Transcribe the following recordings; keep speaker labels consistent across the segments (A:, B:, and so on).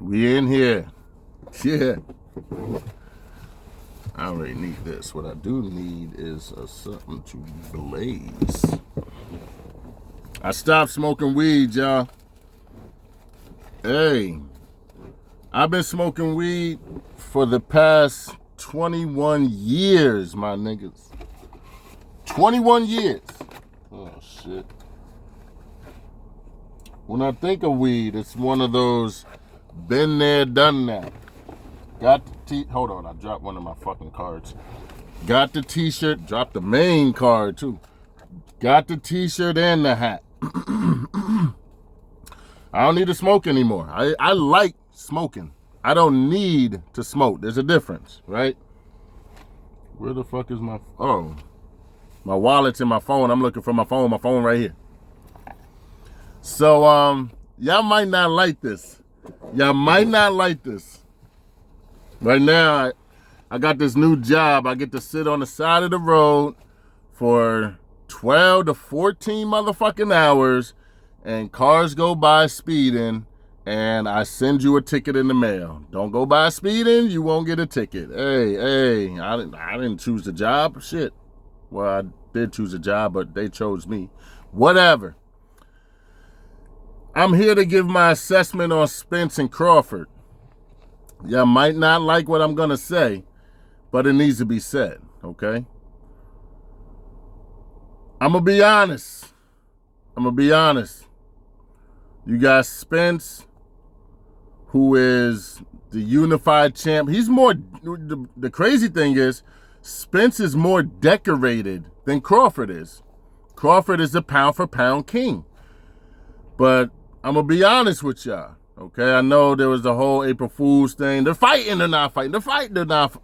A: We in here. Yeah. I already need this. What I do need is something to blaze. I stopped smoking weed, y'all. Hey, I've been smoking weed for the past 21 years, my niggas. 21 years. Oh, shit. When I think of weed, it's one of those been there, done that. Got the hold on, I dropped one of my fucking cards. Got the t-shirt, dropped the main card too. Got the t-shirt and the hat. I don't need to smoke anymore. I like smoking. I don't need to smoke. There's a difference, right? Where the fuck is my my wallet's in my phone. I'm looking for my phone right here. So y'all might not like this. Y'all might not like this. Right now, I got this new job. I get to sit on the side of the road for 12 to 14 motherfucking hours, and cars go by speeding, and I send you a ticket in the mail. Don't go by speeding, you won't get a ticket. Hey, I didn't choose the job. Shit. Well, I did choose a job, but they chose me. Whatever. I'm here to give my assessment on Spence and Crawford. Y'all might not like what I'm going to say, but it needs to be said, okay? I'm going to be honest. You got Spence, who is the unified champ. He's more, the crazy thing is, Spence is more decorated than Crawford is. Crawford is the pound for pound king. But I'm going to be honest with y'all. Okay, I know there was the whole April Fool's thing. They're fighting, they're not fighting. They're fighting, they're not,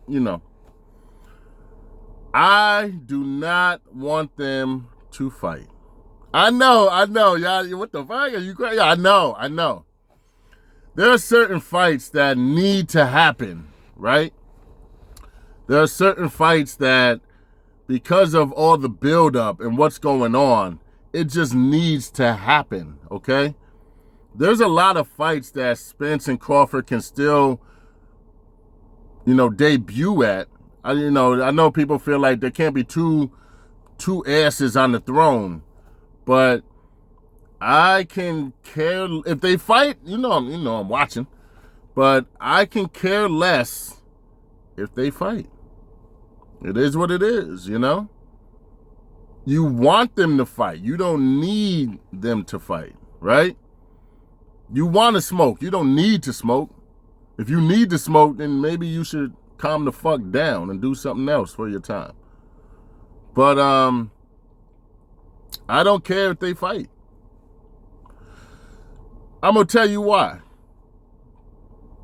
A: I do not want them to fight. I know, y'all. What the fuck? Are you crazy? I know. There are certain fights that need to happen, right? There are certain fights that, because of all the buildup and what's going on, it just needs to happen, okay? There's a lot of fights that Spence and Crawford can still, debut at. I know people feel like there can't be two asses on the throne, but I can care if they fight. I'm watching, but I can care less if they fight. It is what it is, You want them to fight. You don't need them to fight, right? You want to smoke. You don't need to smoke. If you need to smoke, then maybe you should calm the fuck down and do something else for your time. But I don't care if they fight. I'm going to tell you why.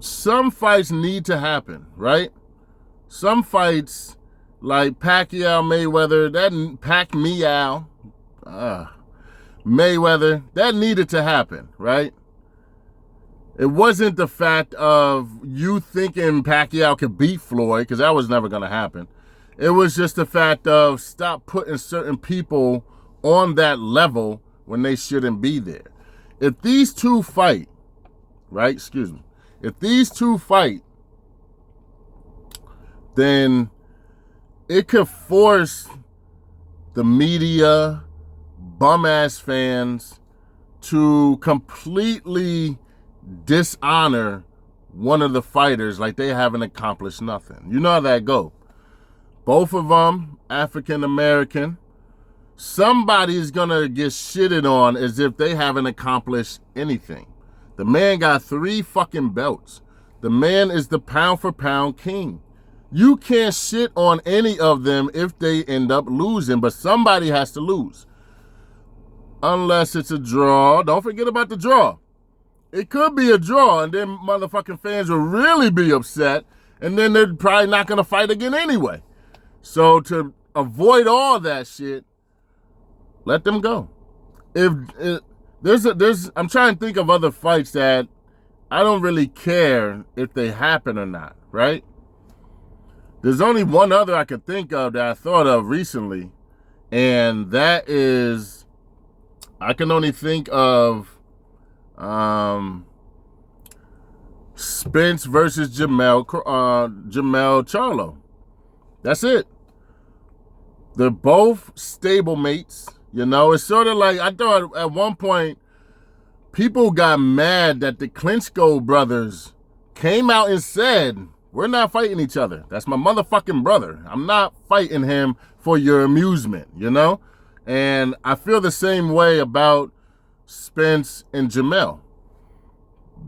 A: Some fights need to happen, right? Some fights, like Pacquiao, Mayweather, Mayweather, that needed to happen, right? It wasn't the fact of you thinking Pacquiao could beat Floyd, because that was never going to happen. It was just the fact of stop putting certain people on that level when they shouldn't be there. If these two fight, right? Excuse me. If these two fight, then it could force the media, bum-ass fans to completely dishonor one of the fighters like they haven't accomplished nothing. You know how that go. Both of them African American. Somebody's gonna get shitted on as if they haven't accomplished anything. The man got 3 fucking belts. The man is the pound for pound king. You can't shit on any of them if they end up losing, but somebody has to lose. Unless it's a draw. Don't forget about the draw. It could be a draw, and then motherfucking fans will really be upset, and then they're probably not going to fight again anyway. So to avoid all that shit, let them go. I'm trying to think of other fights that I don't really care if they happen or not, right? There's only one other I could think of that I thought of recently, and that is, I can only think of Spence versus Jamel Charlo. That's it. They're both stablemates. You know, it's sort of like, I thought at one point, people got mad that the Klitschko brothers came out and said, we're not fighting each other. That's my motherfucking brother. I'm not fighting him for your amusement, you know? And I feel the same way about Spence and Jamel.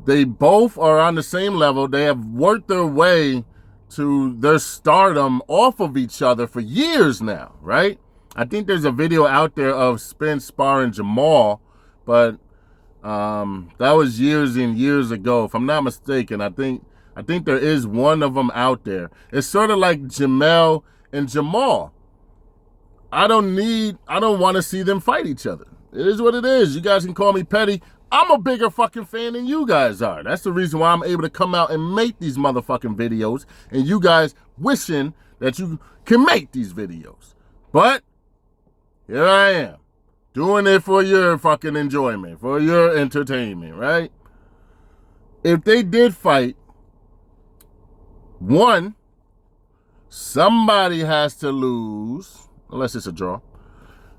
A: They both are on the same level. They have worked their way to their stardom off of each other for years now, right? I think there's a video out there of Spence sparring Jamal, but that was years and years ago. If I'm not mistaken, I think there is one of them out there. It's sort of like Jamel and Jamal. I don't want to see them fight each other. It is what it is. You guys can call me petty. I'm a bigger fucking fan than you guys are. That's the reason why I'm able to come out and make these motherfucking videos, and you guys wishing that you can make these videos. But here I am, doing it for your fucking enjoyment, for your entertainment, right? If they did fight, one, somebody has to lose, unless it's a draw.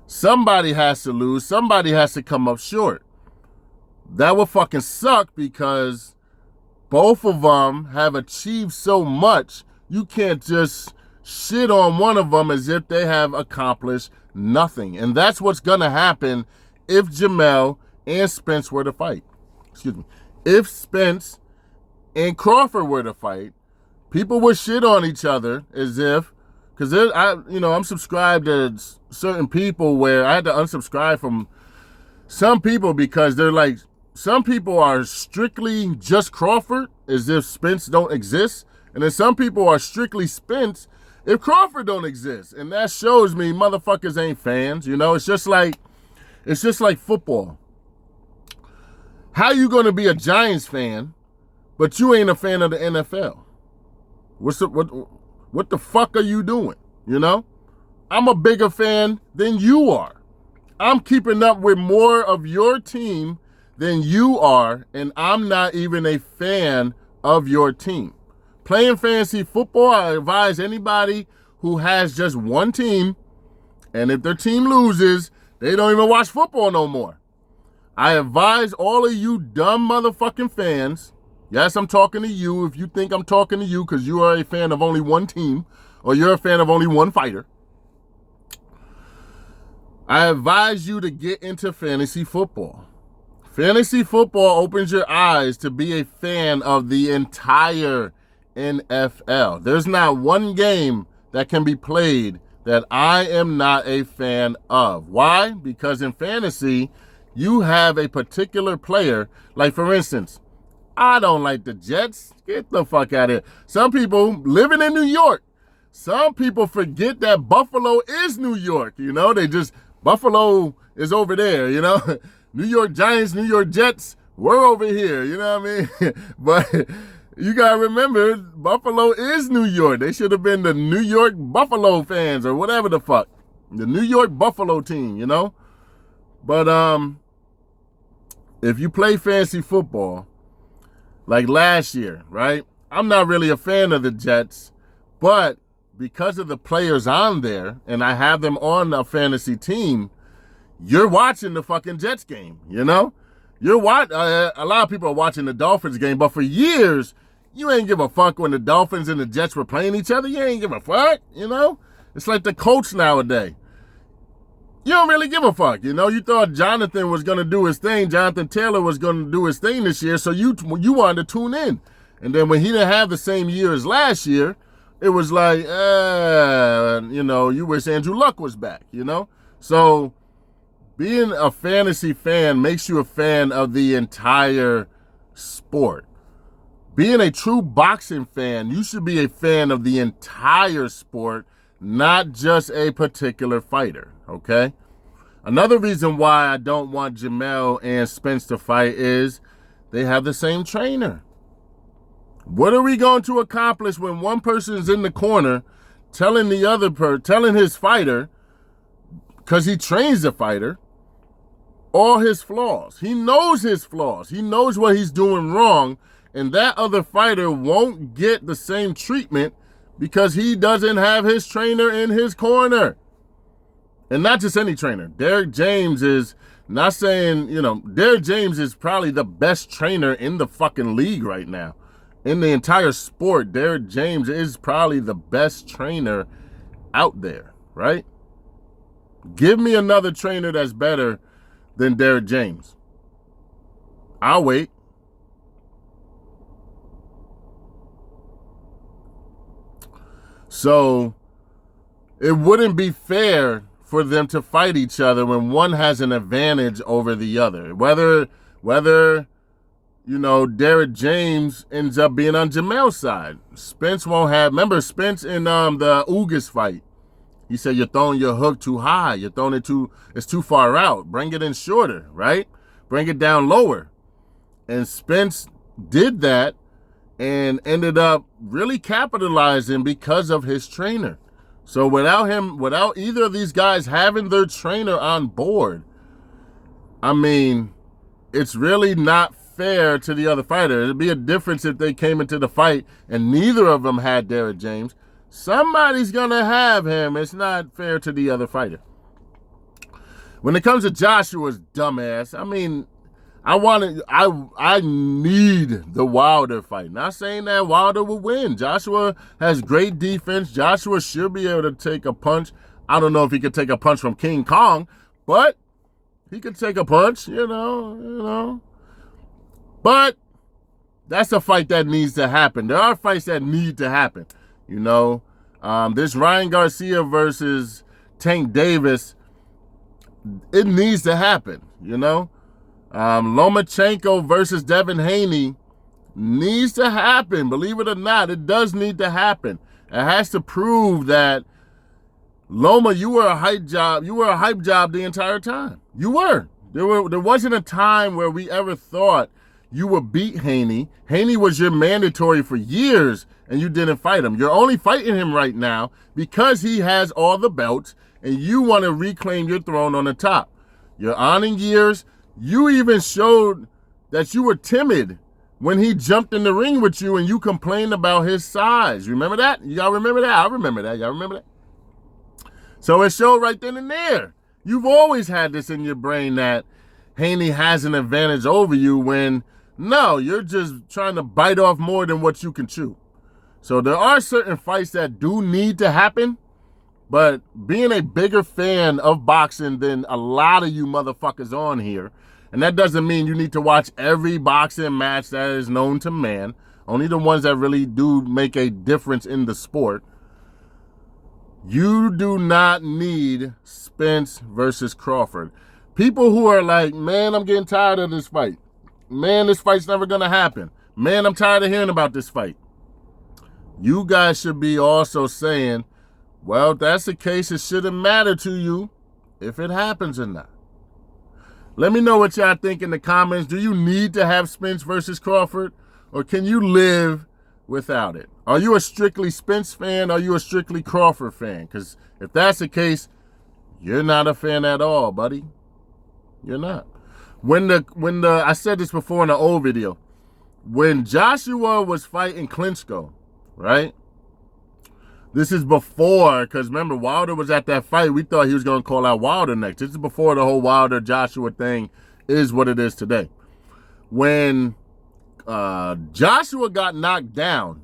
A: Somebody has to lose. Somebody has to come up short. That would fucking suck because both of them have achieved so much, you can't just shit on one of them as if they have accomplished nothing. And that's what's going to happen if Jamel and Spence were to fight. Excuse me. If Spence and Crawford were to fight, people would shit on each other as if, because I'm subscribed to certain people where I had to unsubscribe from some people because they're like, some people are strictly just Crawford as if Spence don't exist. And then some people are strictly Spence if Crawford don't exist. And that shows me motherfuckers ain't fans. You know, it's just like football. How you going to be a Giants fan, but you ain't a fan of the NFL? What the fuck are you doing? You know, I'm a bigger fan than you are. I'm keeping up with more of your team than you are, and I'm not even a fan of your team. Playing fantasy football, I advise anybody who has just one team, and if their team loses, they don't even watch football no more. I advise all of you dumb motherfucking fans, yes, I'm talking to you if you think I'm talking to you because you are a fan of only one team or you're a fan of only one fighter. I advise you to get into fantasy football. Fantasy football opens your eyes to be a fan of the entire NFL. There's not one game that can be played that I am not a fan of. Why? Because in fantasy, you have a particular player. Like, for instance, I don't like the Jets. Get the fuck out of here. Some people living in New York, some people forget that Buffalo is New York. You know, Buffalo is over there, you know. New York Giants, New York Jets, we're over here, you know what I mean? But you got to remember, Buffalo is New York. They should have been the New York Buffalo fans or whatever the fuck. The New York Buffalo team, you know? But if you play fantasy football, like last year, right? I'm not really a fan of the Jets, but because of the players on there, and I have them on a fantasy team, you're watching the fucking Jets game, you know? A lot of people are watching the Dolphins game, but for years, you ain't give a fuck when the Dolphins and the Jets were playing each other. You ain't give a fuck, you know? It's like the Colts nowadays. You don't really give a fuck, you know? You thought Jonathan was going to do his thing. Jonathan Taylor was going to do his thing this year, so you wanted to tune in. And then when he didn't have the same year as last year, it was like, you know, you wish Andrew Luck was back, you know? So being a fantasy fan makes you a fan of the entire sport. Being a true boxing fan, you should be a fan of the entire sport, not just a particular fighter, okay? Another reason why I don't want Jamel and Spence to fight is they have the same trainer. What are we going to accomplish when one person is in the corner telling telling his fighter, because he trains the fighter, all his flaws? He knows his flaws. He knows what he's doing wrong, and that other fighter won't get the same treatment because he doesn't have his trainer in his corner. And not just any trainer. Derek James is, not saying, Derek James is probably the best trainer in the fucking league right now. In the entire sport, Derek James is probably the best trainer out there, right? Give me another trainer that's better than Derek James. I'll wait. So it wouldn't be fair for them to fight each other when one has an advantage over the other. Whether Derek James ends up being on Jamel's side. Spence won't have, remember Spence in the Ugas fight. He said, you're throwing your hook too high. You're throwing it it's too far out. Bring it in shorter, right? Bring it down lower. And Spence did that and ended up really capitalizing because of his trainer. So without either of these guys having their trainer on board, I mean, it's really not fair to the other fighter. It'd be a difference if they came into the fight and neither of them had Derek James. Somebody's gonna have him. It's not fair to the other fighter. When it comes to Joshua's dumbass, I mean, I need the Wilder fight. Not saying that Wilder will win. Joshua has great defense. Joshua should be able to take a punch. I don't know if he could take a punch from King Kong, but he could take a punch, But that's a fight that needs to happen. There are fights that need to happen, This Ryan Garcia versus Tank Davis, it needs to happen, Lomachenko versus Devin Haney needs to happen. Believe it or not, it does need to happen. It has to prove that Loma, you were a hype job. You were a hype job the entire time. You were. There wasn't a time where we ever thought you would beat Haney. Haney was your mandatory for years, and you didn't fight him. You're only fighting him right now because he has all the belts, and you want to reclaim your throne on the top. You're on in years. You even showed that you were timid when he jumped in the ring with you and you complained about his size. Remember that? Y'all remember that? I remember that. Y'all remember that? So it showed right then and there. You've always had this in your brain that Haney has an advantage over you when, no, you're just trying to bite off more than what you can chew. So there are certain fights that do need to happen, but being a bigger fan of boxing than a lot of you motherfuckers on here, and that doesn't mean you need to watch every boxing match that is known to man, only the ones that really do make a difference in the sport. You do not need Spence versus Crawford. People who are like, man, I'm getting tired of this fight. Man, this fight's never going to happen. Man, I'm tired of hearing about this fight. You guys should be also saying, well, if that's the case, it shouldn't matter to you if it happens or not. Let me know what y'all think in the comments. Do you need to have Spence versus Crawford, or can you live without it? Are you a strictly Spence fan, or are you a strictly Crawford fan? Because if that's the case, you're not a fan at all, buddy. You're not. When I said this before in the old video, when Joshua was fighting Klitschko, right? This is before, because remember, Wilder was at that fight. We thought he was going to call out Wilder next. This is before the whole Wilder-Joshua thing is what it is today. When Joshua got knocked down,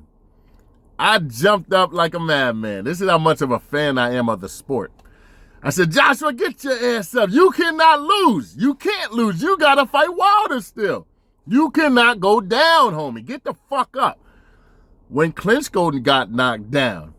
A: I jumped up like a madman. This is how much of a fan I am of the sport. I said, Joshua, get your ass up. You cannot lose. You can't lose. You got to fight Wilder still. You cannot go down, homie. Get the fuck up. When Klitschko got knocked down,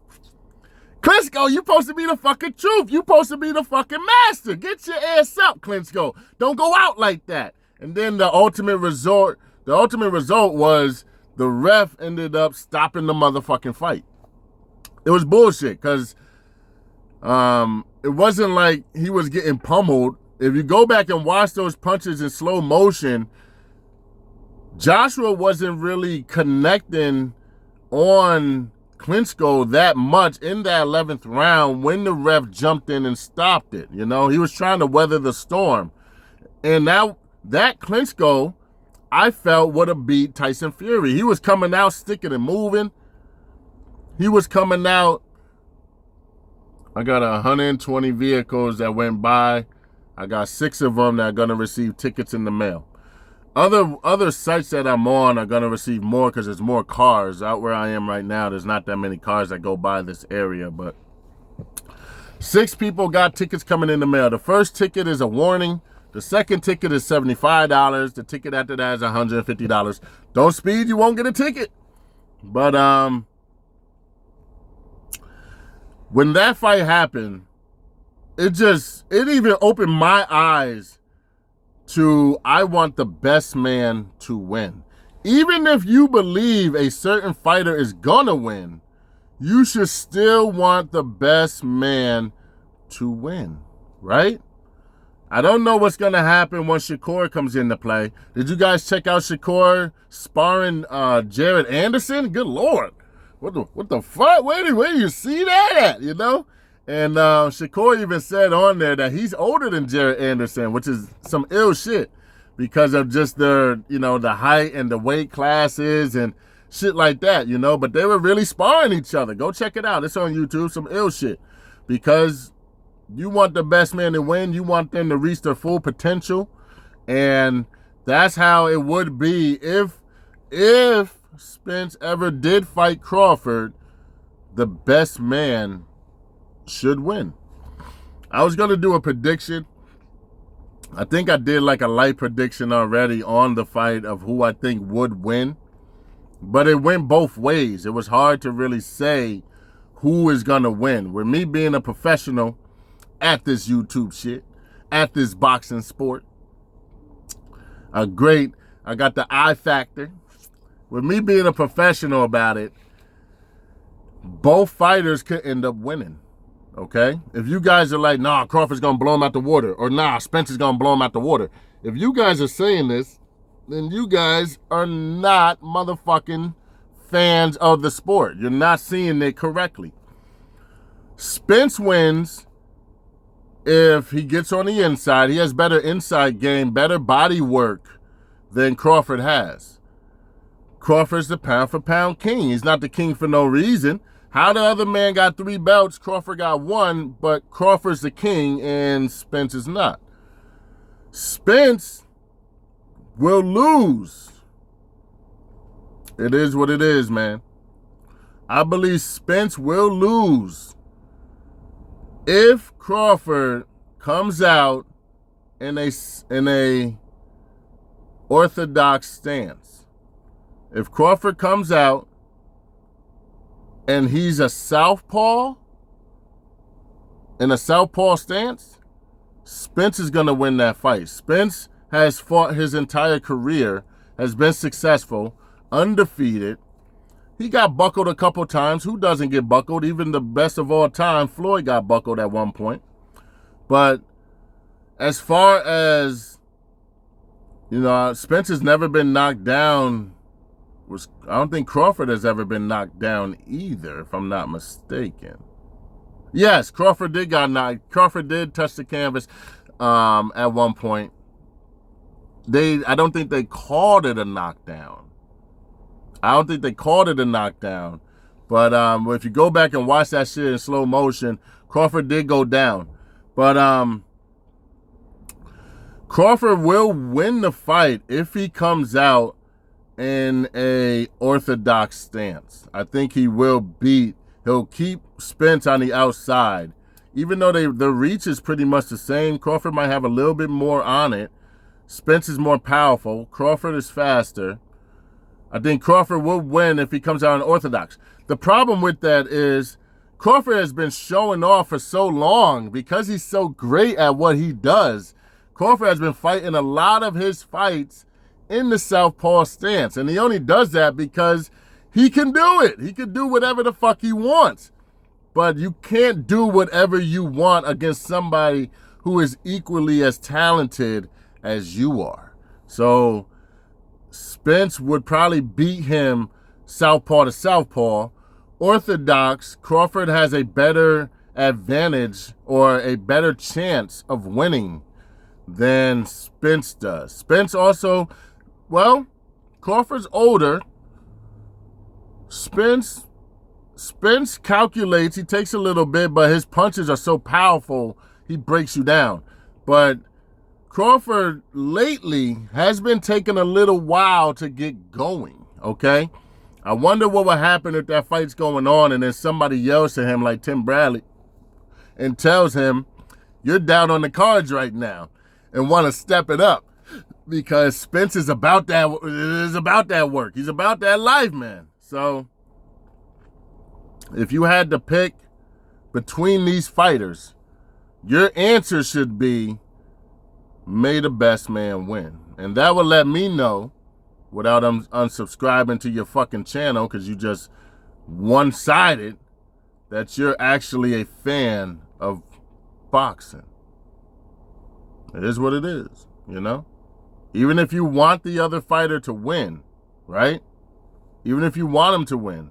A: Klitschko, you supposed to be the fucking truth. You supposed to be the fucking master. Get your ass up, Klitschko. Don't go out like that. And then the ultimate result was the ref ended up stopping the motherfucking fight. It was bullshit because it wasn't like he was getting pummeled. If you go back and watch those punches in slow motion, Joshua wasn't really connecting on Klitschko that much in that 11th round when the ref jumped in and stopped it. He was trying to weather the storm. And now that Klitschko I felt would have beat Tyson Fury. He was coming out sticking and moving. He was coming out. I got 120 vehicles that went by. I got 6 of them that are going to receive tickets in the mail. Other sites that I'm on are going to receive more because there's more cars. Out where I am right now, there's not that many cars that go by this area, but 6 people got tickets coming in the mail. The first ticket is a warning. The second ticket is $75. The ticket after that is $150. Don't speed, you won't get a ticket. But when that fight happened, it even opened my eyes to I want the best man to win. Even if you believe a certain fighter is gonna win, you should still want the best man to win, right? I don't know what's gonna happen once Shakur comes into play. Did you guys check out Shakur sparring Jared Anderson? Good Lord. What the fuck? Where do you see that at, you know? And Shakur even said on there that he's older than Jared Anderson, which is some ill shit because of just the height and the weight classes and shit like that, you know? But they were really sparring each other. Go check it out. It's on YouTube, some ill shit. Because you want the best man to win. You want them to reach their full potential. And that's how it would be if Spence ever did fight Crawford, the best man should win. I was going to do a prediction. I think I did like a light prediction already on the fight of who I think would win. But it went both ways. It was hard to really say who is going to win. With me being a professional at this YouTube shit, at this boxing sport, I got the I factor. With me being a professional about it, both fighters could end up winning, okay? If you guys are like, nah, Crawford's going to blow him out the water, or nah, Spence is going to blow him out the water. If you guys are saying this, then you guys are not motherfucking fans of the sport. You're not seeing it correctly. Spence wins if he gets on the inside. He has better inside game, better body work than Crawford has. Crawford's the pound-for-pound king. He's not the king for no reason. How the other man got 3 belts, Crawford got 1, but Crawford's the king and Spence is not. Spence will lose. It is what it is, man. I believe Spence will lose if Crawford comes out in a orthodox stance. If Crawford comes out and he's a southpaw, in a southpaw stance, Spence is going to win that fight. Spence has fought his entire career, has been successful, undefeated. He got buckled a couple times. Who doesn't get buckled? Even the best of all time, Floyd got buckled at one point. But as far as, Spence has never been knocked down. I don't think Crawford has ever been knocked down either, if I'm not mistaken. Yes, Crawford did got knocked. Crawford did touch the canvas at one point. I don't think they called it a knockdown. But if you go back and watch that shit in slow motion, Crawford did go down. But Crawford will win the fight if he comes out in a orthodox stance. I think he'll keep Spence on the outside. Even though the reach is pretty much the same, Crawford might have a little bit more on it. Spence is more powerful. Crawford is faster. I think Crawford will win if he comes out in orthodox. The problem with that is Crawford has been showing off for so long because he's so great at what he does. Crawford has been fighting a lot of his fights in the southpaw stance. And he only does that because he can do it. He can do whatever the fuck he wants. But you can't do whatever you want against somebody who is equally as talented as you are. So Spence would probably beat him southpaw to southpaw. Orthodox, Crawford has a better advantage or a better chance of winning than Spence does. Spence also well, Crawford's older. Spence calculates. He takes a little bit, but his punches are so powerful, he breaks you down. But Crawford lately has been taking a little while to get going, okay? I wonder what would happen if that fight's going on and then somebody yells to him like Tim Bradley and tells him, you're down on the cards right now and want to step it up, because Spence is about that work. He's about that life, man. So if you had to pick between these fighters, your answer should be, may the best man win. And that will let me know, without unsubscribing to your fucking channel because you just one-sided, that you're actually a fan of boxing. It is what it is, you know? Even if you want the other fighter to win, right? Even if you want him to win,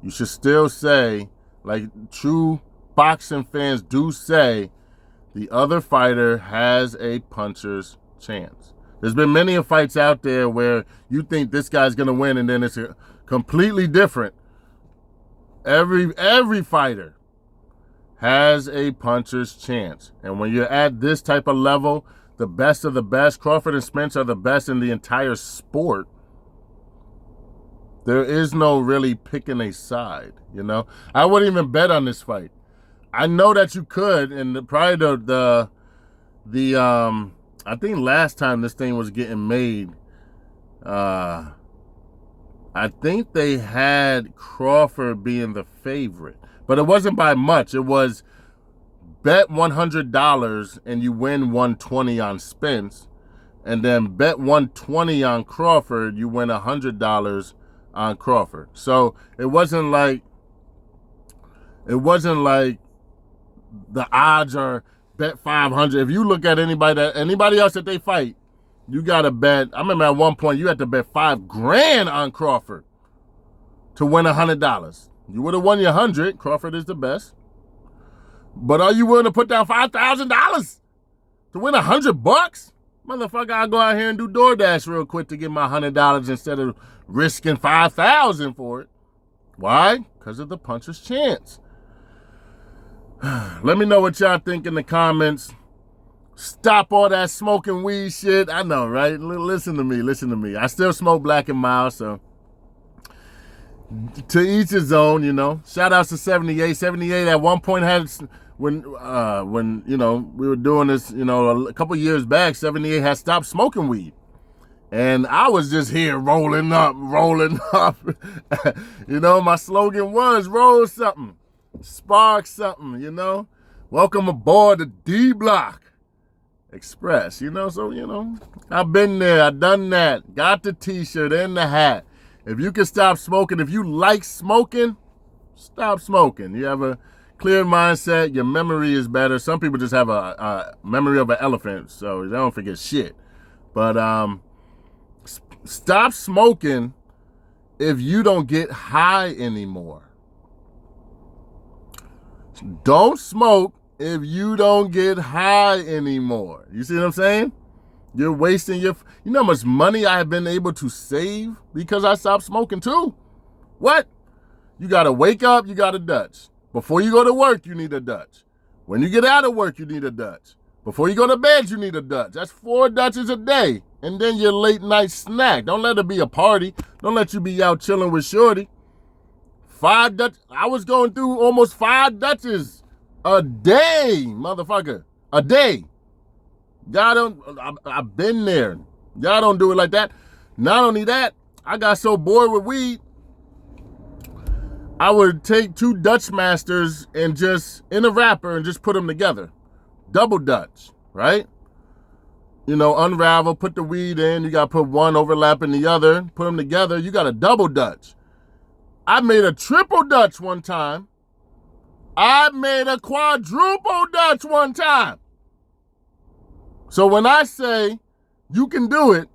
A: you should still say, like true boxing fans do say, the other fighter has a puncher's chance. There's been many fights out there where you think this guy's going to win and then it's completely different. Every fighter has a puncher's chance. And when you're at this type of level, the best of the best, Crawford and Spence are the best in the entire sport. There is no really picking a side, you know? I wouldn't even bet on this fight. I know that you could, and probably I think last time this thing was getting made, I think they had Crawford being the favorite, but it wasn't by much. It was bet $100 and you win $120 on Spence, and then bet $120 on Crawford, you win $100 on Crawford. So it wasn't like the odds are bet 500. If you look at anybody else that they fight, you got to bet. I remember at one point you had to bet $5,000 on Crawford to win $100. You would have won your 100. Crawford is the best. But are you willing to put down $5,000 to win $100? Motherfucker, I'll go out here and do DoorDash real quick to get my $100 instead of risking $5,000 for it. Why? Because of the puncher's chance. Let me know what y'all think in the comments. Stop all that smoking weed shit. I know, right? Listen to me. I still smoke Black and Mild, so to each his own, you know. Shout outs to 78. 78 at one point had, when you know, we were doing this, you know, a couple years back, 78 had stopped smoking weed. And I was just here rolling up. You know, my slogan was roll something. Spark something, you know. Welcome aboard the D Block Express, you know. So, you know, I've been there, I've done that. Got the t-shirt and the hat. If you can stop smoking, if you like smoking, stop smoking. You have a clear mindset, your memory is better. Some people just have a memory of an elephant, so they don't forget shit. But stop smoking if you don't get high anymore. Don't smoke if you don't get high anymore. You see what I'm saying? You're wasting you know how much money I have been able to save because I stopped smoking too? What? You got to wake up, you got a Dutch. Before you go to work, you need a Dutch. When you get out of work, you need a Dutch. Before you go to bed, you need a Dutch. That's 4 Dutches a day. And then your late night snack. Don't let it be a party. Don't let you be out chilling with Shorty. 5 Dutch. I was going through almost 5 Dutches a day, motherfucker. A day. Y'all don't, I've been there. Y'all don't do it like that. Not only that, I got so bored with weed, I would take 2 Dutch Masters and just, in a wrapper, and just put them together. Double Dutch, right? You know, unravel, put the weed in. You got to put one overlapping the other. Put them together. You got a double Dutch. I made a triple Dutch one time. I made a quadruple Dutch one time. So when I say you can do it,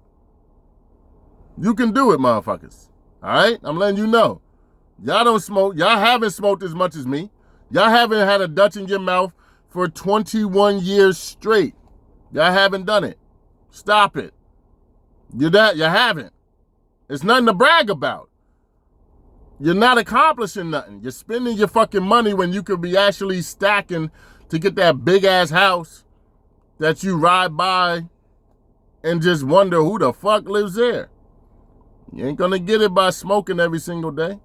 A: motherfuckers. All right? I'm letting you know. Y'all don't smoke. Y'all haven't smoked as much as me. Y'all haven't had a Dutch in your mouth for 21 years straight. Y'all haven't done it. Stop it. You haven't. It's nothing to brag about. You're not accomplishing nothing. You're spending your fucking money when you could be actually stacking to get that big ass house that you ride by and just wonder who the fuck lives there. You ain't gonna get it by smoking every single day.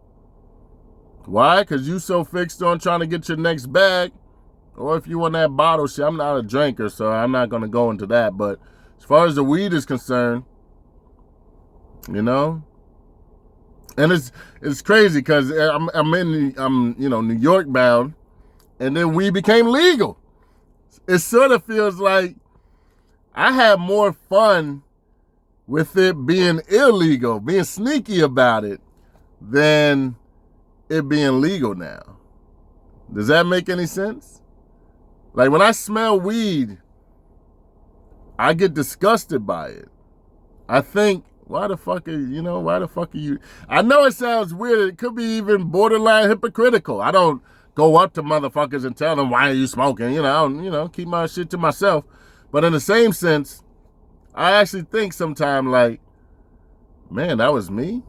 A: Why? Because you so fixed on trying to get your next bag. Or if you want that bottle shit, I'm not a drinker, so I'm not gonna go into that. But as far as the weed is concerned, you know, and it's crazy because I'm New York bound, and then weed became legal. It sort of feels like I had more fun with it being illegal, being sneaky about it, than it being legal now. Does that make any sense? Like when I smell weed, I get disgusted by it. I think, why the fuck are you? I know it sounds weird. It could be even borderline hypocritical. I don't go up to motherfuckers and tell them, why are you smoking? I don't, keep my shit to myself. But in the same sense, I actually think sometimes like, man, that was me,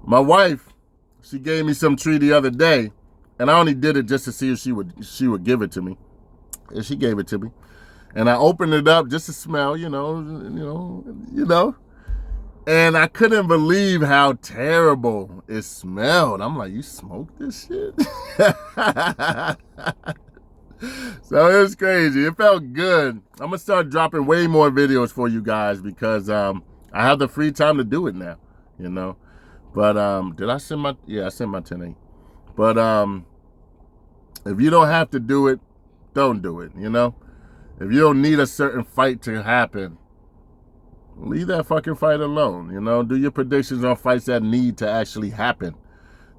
A: My wife, she gave me some tree the other day, and I only did it just to see if she would give it to me. And she gave it to me. And I opened it up just to smell, And I couldn't believe how terrible it smelled. I'm like, you smoked this shit? So it was crazy. It felt good. I'm gonna start dropping way more videos for you guys because I have the free time to do it now, But did I send my? Yeah, I sent my 10-8. But if you don't have to do it, don't do it. If you don't need a certain fight to happen, leave that fucking fight alone. Do your predictions on fights that need to actually happen.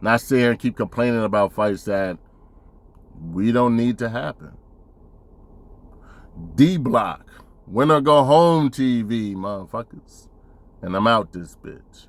A: Not sit here and keep complaining about fights that we don't need to happen. D-Block, winner go home TV, motherfuckers. And I'm out this bitch.